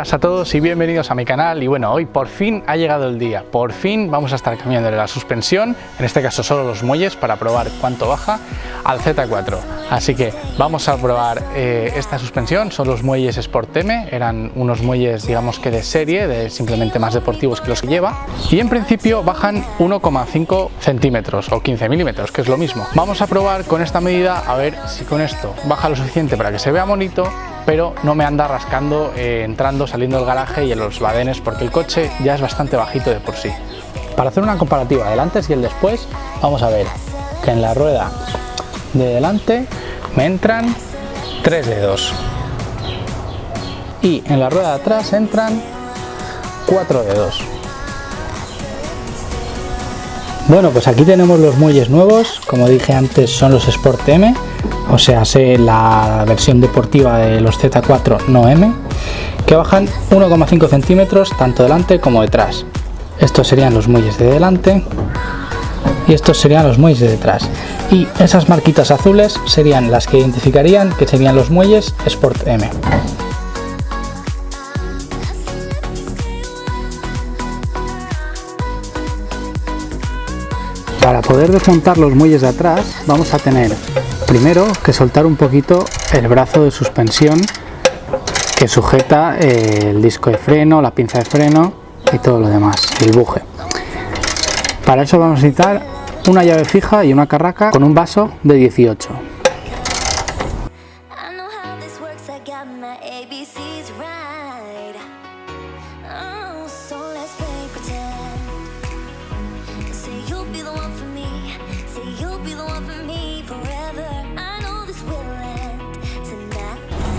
buenas a todos y bienvenidos a mi canal. Y bueno, hoy por fin ha llegado el día, por fin vamos a estar cambiándole la suspensión, en este caso solo los muelles, para probar cuánto baja al Z4. Así que vamos a probar esta suspensión. Son los muelles Sport M, eran unos muelles digamos que de serie, simplemente más deportivos que los que lleva, y en principio bajan 1,5 centímetros o 15 milímetros, que es lo mismo. Vamos a probar con esta medida a ver si con esto baja lo suficiente para que se vea bonito, pero no me anda rascando entrando, saliendo del garaje y en los badenes, porque el coche ya es bastante bajito de por sí. Para hacer una comparativa del antes y el después, vamos a ver que en la rueda de delante me entran 3 dedos y en la rueda de atrás entran 4 dedos. Bueno, pues aquí tenemos los muelles nuevos, como dije antes son los Sport M, o sea, la versión deportiva de los Z4 no M, que bajan 1,5 centímetros tanto delante como detrás. Estos serían los muelles de delante y estos serían los muelles de detrás. Y esas marquitas azules serían las que identificarían que serían los muelles Sport M. Para poder desmontar los muelles de atrás vamos a tener primero que soltar un poquito el brazo de suspensión que sujeta el disco de freno, la pinza de freno y todo lo demás, el buje. Para eso vamos a necesitar una llave fija y una carraca con un vaso de 18.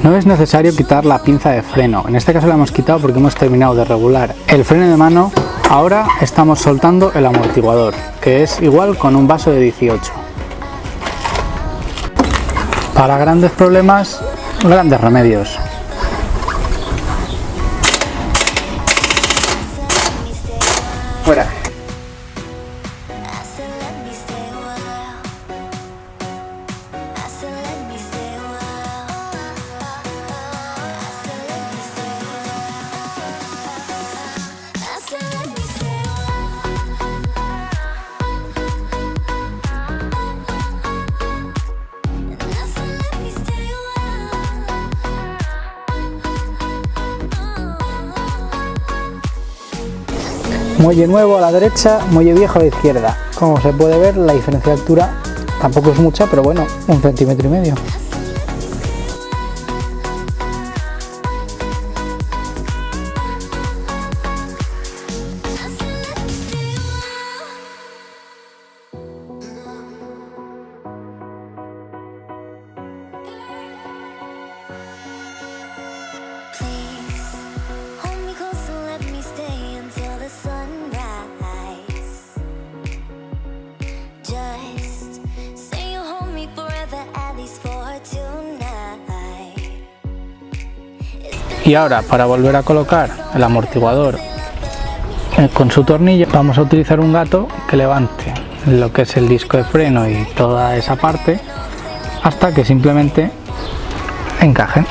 No es necesario quitar la pinza de freno, en este caso la hemos quitado porque hemos terminado de regular el freno de mano. Ahora estamos soltando el amortiguador, que es igual con un vaso de 18. Para grandes problemas, grandes remedios. Fuera. Muelle nuevo a la derecha, muelle viejo a la izquierda. Como se puede ver, la diferencia de altura tampoco es mucha, pero bueno, 1,5 centímetros. Y ahora, para volver a colocar el amortiguador con su tornillo, vamos a utilizar un gato que levante lo que es el disco de freno y toda esa parte hasta que simplemente encajen.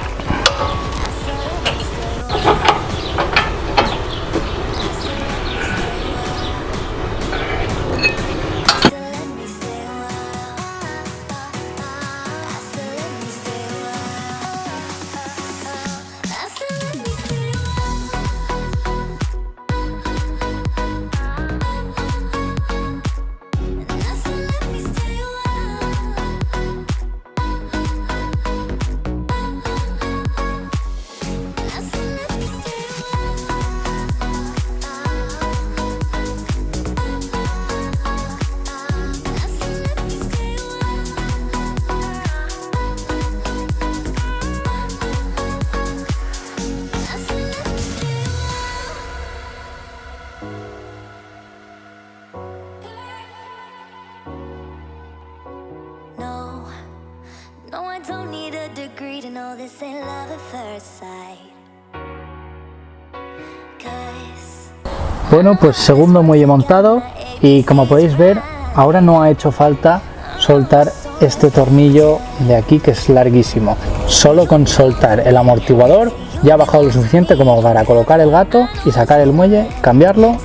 Bueno, pues segundo muelle montado y como podéis ver ahora no ha hecho falta soltar este tornillo de aquí que es larguísimo. Solo con soltar el amortiguador ya ha bajado lo suficiente como para colocar el gato y sacar el muelle, cambiarlo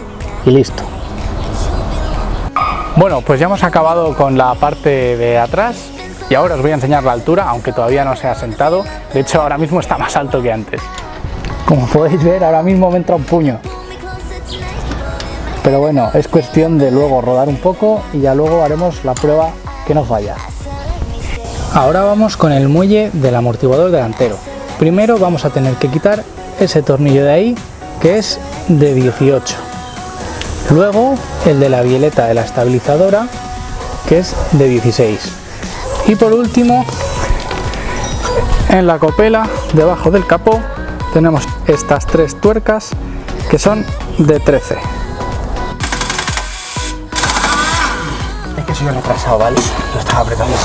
y listo. Bueno, pues ya hemos acabado con la parte de atrás y ahora os voy a enseñar la altura, aunque todavía no se ha asentado. De hecho, ahora mismo está más alto que antes. Como podéis ver, ahora mismo me entra un puño. Pero bueno, es cuestión de luego rodar un poco y ya luego haremos la prueba que no falla. Ahora vamos con el muelle del amortiguador delantero. Primero vamos a tener que quitar ese tornillo de ahí, que es de 18. Luego el de la bieleta de la estabilizadora, que es de 16. Y por último, en la copela, debajo del capó, tenemos estas 3 tuercas que son de 13. Es que soy un retrasado, ¿vale? Lo estaba apretando.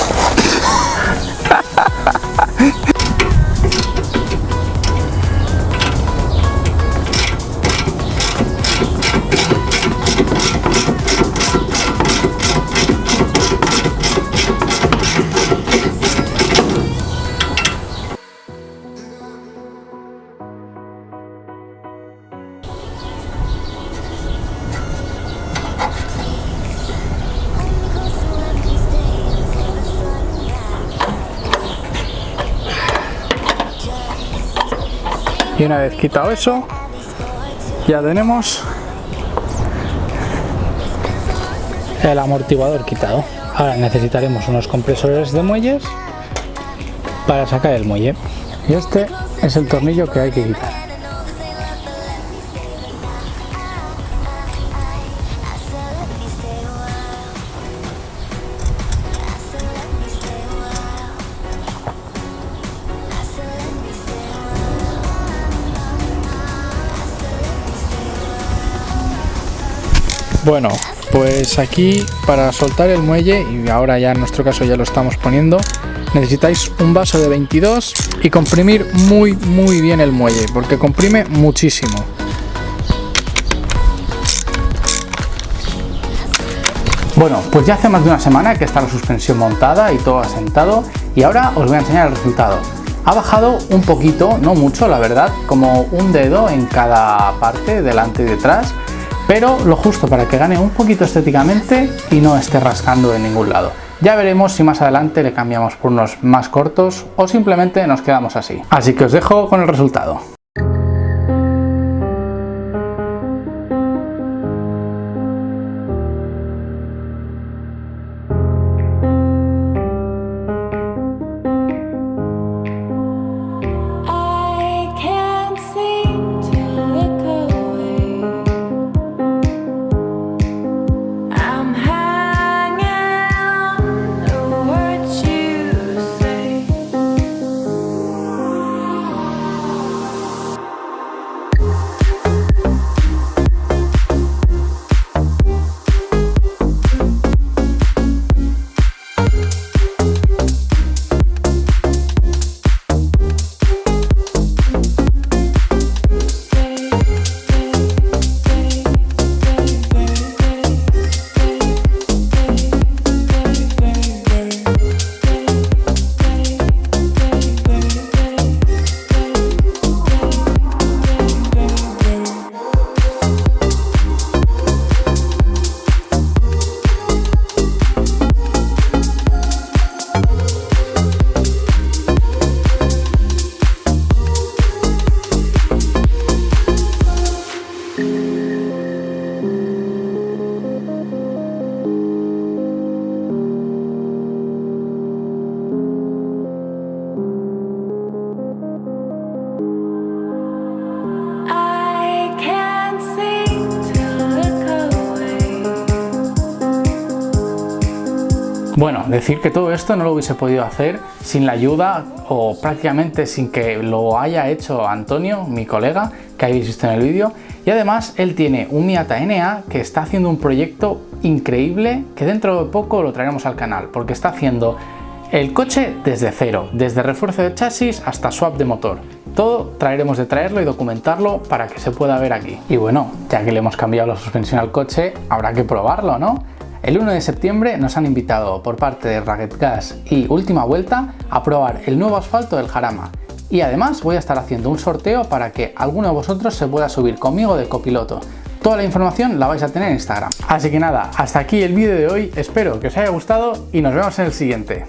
Y una vez quitado eso, ya tenemos el amortiguador quitado. Ahora necesitaremos unos compresores de muelles para sacar el muelle. Y este es el tornillo que hay que quitar. Bueno, pues aquí para soltar el muelle, y ahora ya en nuestro caso ya lo estamos poniendo, necesitáis un vaso de 22 y comprimir muy bien el muelle, porque comprime muchísimo. Bueno, pues ya hace más de una semana que está la suspensión montada y todo asentado, y ahora os voy a enseñar el resultado. Ha bajado un poquito, no mucho la verdad, como un dedo en cada parte, delante y detrás, pero lo justo para que gane un poquito estéticamente y no esté rascando en ningún lado. Ya veremos si más adelante le cambiamos por unos más cortos o simplemente nos quedamos así. Así que os dejo con el resultado. Bueno, decir que todo esto no lo hubiese podido hacer sin la ayuda o prácticamente sin que lo haya hecho Antonio, mi colega, que habéis visto en el vídeo. Y además él tiene un Miata NA que está haciendo un proyecto increíble que dentro de poco lo traeremos al canal, porque está haciendo el coche desde cero, desde refuerzo de chasis hasta swap de motor. Todo traeremos de traerlo y documentarlo para que se pueda ver aquí. Y bueno, ya que le hemos cambiado la suspensión al coche, habrá que probarlo, ¿no? El 1 de septiembre nos han invitado por parte de Rugged Gas y Última Vuelta a probar el nuevo asfalto del Jarama. y además voy a estar haciendo un sorteo para que alguno de vosotros se pueda subir conmigo de copiloto. Toda la información la vais a tener en Instagram. Así que nada, hasta aquí el vídeo de hoy, espero que os haya gustado y nos vemos en el siguiente.